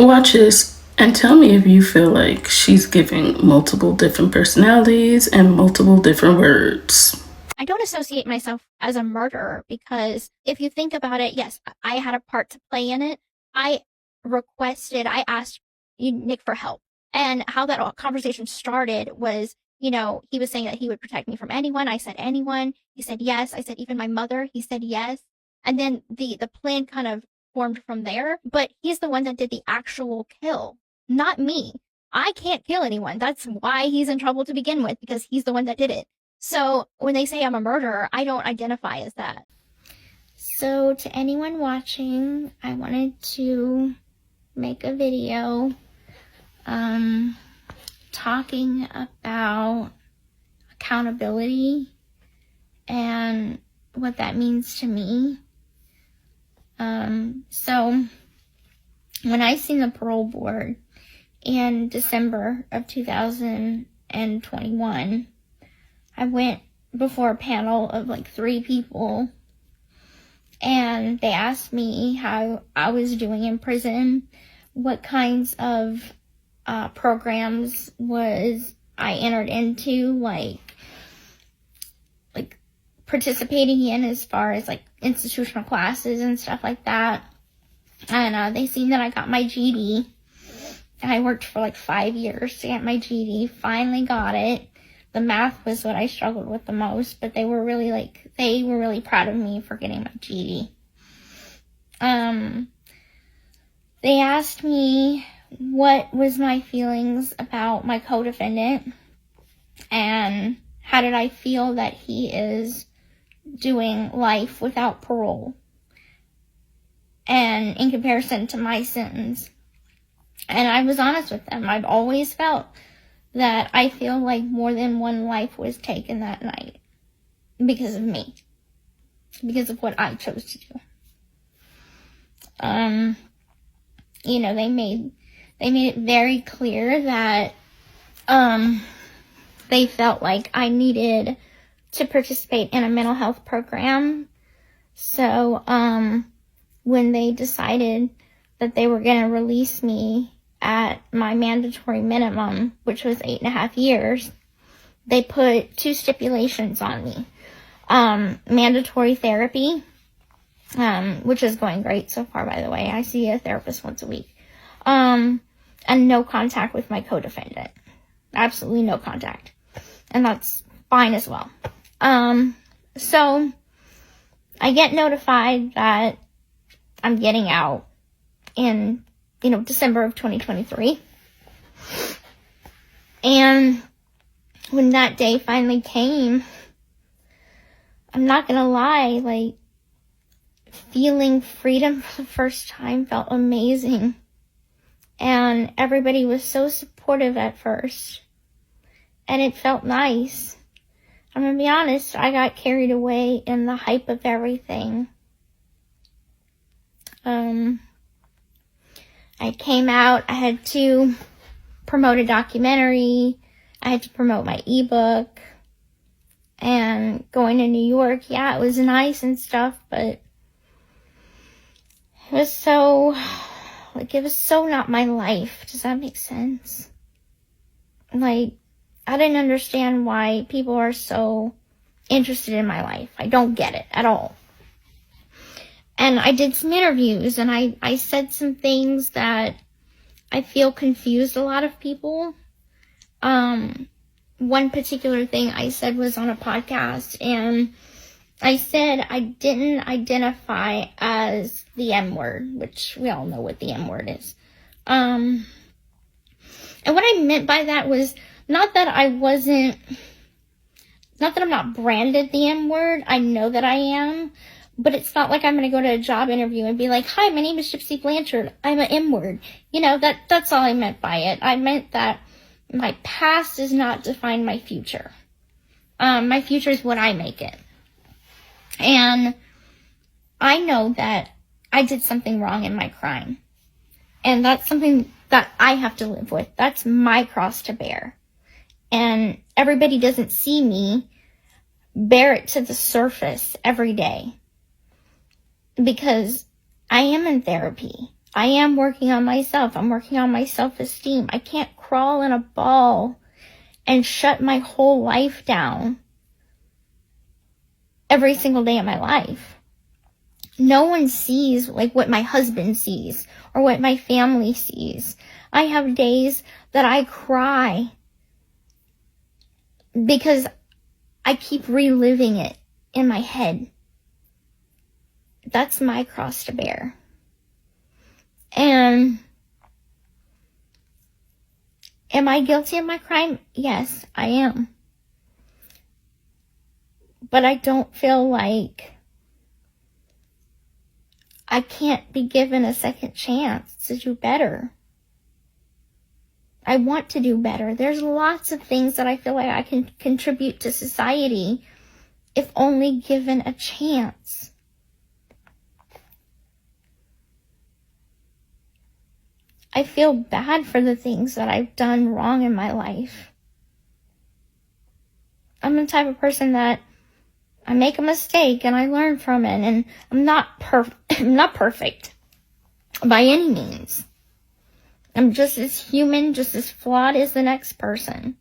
Watch this and tell me if you feel like she's giving multiple different personalities and multiple different words. I don't associate myself as a murderer because if you think about it, yes, I had a part to play in it. I asked Nick for help. And how that conversation started was, he was saying that he would protect me from anyone. I said anyone. He said yes. I said even my mother. He said yes. And then the plan kind of formed from there. But he's the one that did the actual kill, not me. I can't kill anyone. That's why he's in trouble to begin with, because he's the one that did it. So when they say I'm a murderer, I don't identify as that. So to anyone watching, I wanted to make a video talking about accountability and what that means to me. So when I seen the parole board in December of 2021, I went before a panel of like 3 people, and they asked me how I was doing in prison, what kinds of programs was I entered into, like participating in, as far as like institutional classes and stuff like that. And they seen that I got my GED. I worked for like 5 years to get my GED, finally got it. The math was what I struggled with the most, but they were really proud of me for getting my GED. They asked me what was my feelings about my co-defendant and how did I feel that he is doing life without parole and in comparison to my sentence. And I was honest with them. I've always felt that I feel like more than one life was taken that night because of me, because of what I chose to do. They made it very clear that they felt like I needed to participate in a mental health program. So when they decided that they were going to release me at my mandatory minimum, which was 8.5 years, they put 2 stipulations on me. Mandatory therapy, which is going great so far, by the way. I see a therapist once a week. And no contact with my co-defendant. Absolutely no contact. And that's fine as well. So I get notified that I'm getting out in December of 2023. And when that day finally came, I'm not gonna lie, feeling freedom for the first time felt amazing. And everybody was so supportive at first. And it felt nice. I'm gonna be honest, I got carried away in the hype of everything. I came out, I had to promote a documentary, I had to promote my ebook, and going to New York, yeah, it was nice and stuff, but it was so not my life. Does that make sense? I didn't understand why people are so interested in my life. I don't get it at all. And I did some interviews, and I said some things that I feel confused a lot of people. One particular thing I said was on a podcast, and I said I didn't identify as the M-word, which we all know what the M-word is. And what I meant by that was not that I'm not branded the M-word. I know that I am. But it's not like I'm going to go to a job interview and be like, hi, my name is Gypsy Blanchard. I'm an M-word. That's all I meant by it. I meant that my past does not define my future. My future is what I make it. And I know that I did something wrong in my crime. And that's something that I have to live with. That's my cross to bear. And everybody doesn't see me bear it to the surface every day. Because I am in therapy. I am working on myself. I'm working on my self-esteem. I can't crawl in a ball and shut my whole life down every single day of my life. No one sees like what my husband sees or what my family sees. I have days that I cry because I keep reliving it in my head. That's my cross to bear. And am I guilty of my crime? Yes, I am. But I don't feel like I can't be given a second chance to do better. I want to do better. There's lots of things that I feel like I can contribute to society if only given a chance. I feel bad for the things that I've done wrong in my life. I'm the type of person that I make a mistake and I learn from it, and I'm not perfect by any means. I'm just as human, just as flawed as the next person.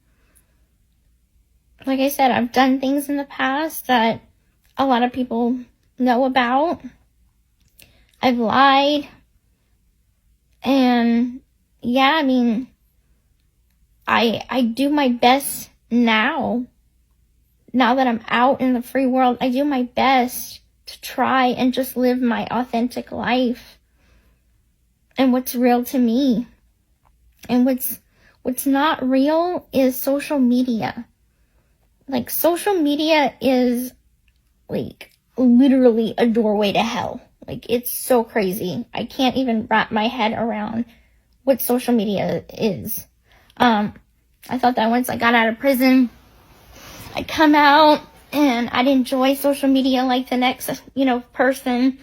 Like I said, I've done things in the past that a lot of people know about. I've lied. And yeah, I mean, I do my best now that I'm out in the free world. I do my best to try and just live my authentic life and what's real to me. And what's not real is social media. Like, social media is like literally a doorway to hell. Like, it's so crazy. I can't even wrap my head around what social media is. I thought that once I got out of prison, I'd come out and I'd enjoy social media like the next, person,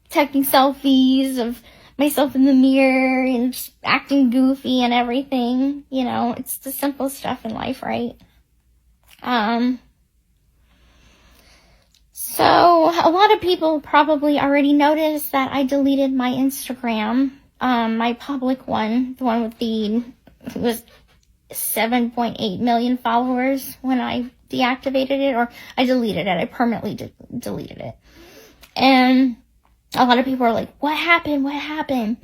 taking selfies of myself in the mirror and just acting goofy and everything. It's the simple stuff in life, right? So a lot of people probably already noticed that I deleted my Instagram, my public one, the one with it was 7.8 million followers when I deactivated it, or I deleted it. I permanently deleted it. And a lot of people are like, what happened? What happened?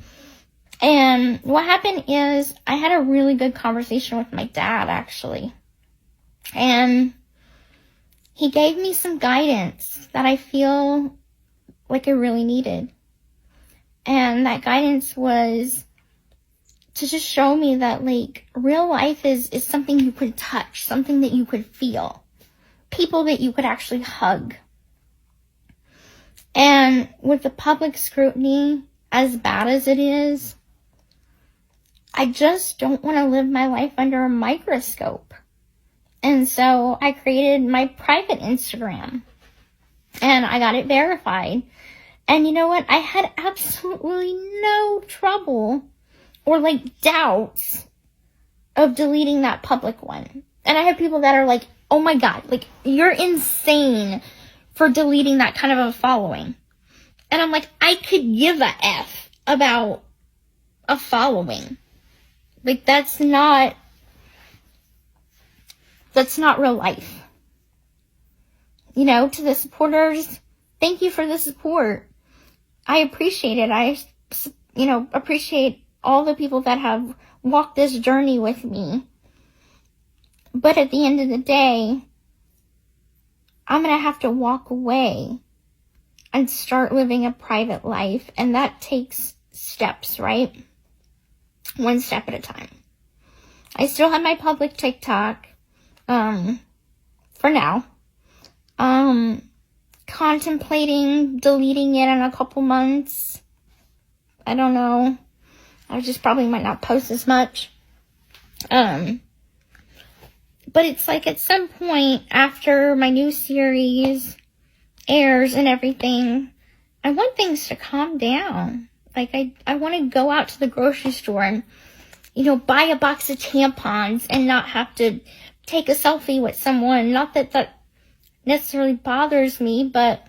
And what happened is I had a really good conversation with my dad, actually. And he gave me some guidance that I feel like I really needed. And that guidance was to just show me that, like, real life is something you could touch, something that you could feel, people that you could actually hug. And with the public scrutiny, as bad as it is, I just don't want to live my life under a microscope. And so I created my private Instagram and I got it verified. And you know what? I had absolutely no trouble or doubts of deleting that public one. And I have people that are like, oh my God, you're insane for deleting that kind of a following. And I'm like, I could give a F about a following. That's not real life. To the supporters, thank you for the support. I appreciate it. I, appreciate all the people that have walked this journey with me. But at the end of the day, I'm going to have to walk away and start living a private life. And that takes steps, right? One step at a time. I still have my public TikTok. For now. Contemplating deleting it in a couple months. I don't know. I just probably might not post as much. But it's like at some point after my new series airs and everything, I want things to calm down. I want to go out to the grocery store and, buy a box of tampons and not have to take a selfie with someone. Not that that necessarily bothers me, but,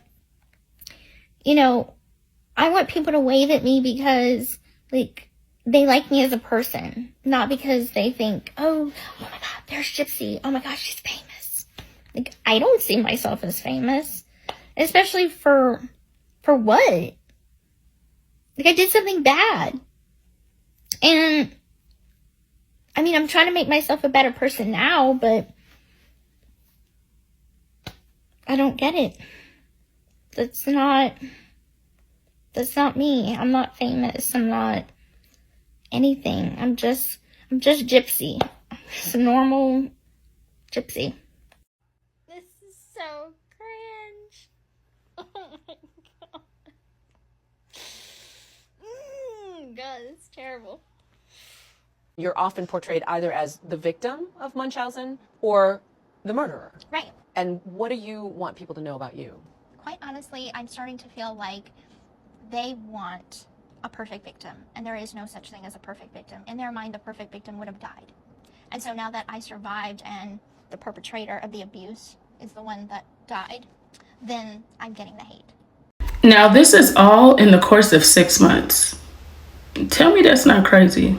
I want people to wave at me because Like, they like me as a person, not because they think, oh my God, there's Gypsy. Oh my gosh, she's famous. Like, I don't see myself as famous, especially for what? Like, I did something bad. And, I mean, I'm trying to make myself a better person now, but I don't get it. That's not me. I'm not famous. I'm not anything. I'm just Gypsy. Just a normal Gypsy. This is so cringe. Oh my God. God, it's terrible. You're often portrayed either as the victim of Munchausen or the murderer. Right. And what do you want people to know about you? Quite honestly, I'm starting to feel like they want a perfect victim, and there is no such thing as a perfect victim. In their mind, the perfect victim would have died. And so now that I survived and the perpetrator of the abuse is the one that died, then I'm getting the hate. Now, this is all in the course of 6 months. Tell me that's not crazy.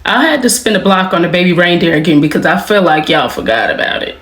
I had to spin the block on the baby reindeer again because I feel like y'all forgot about it.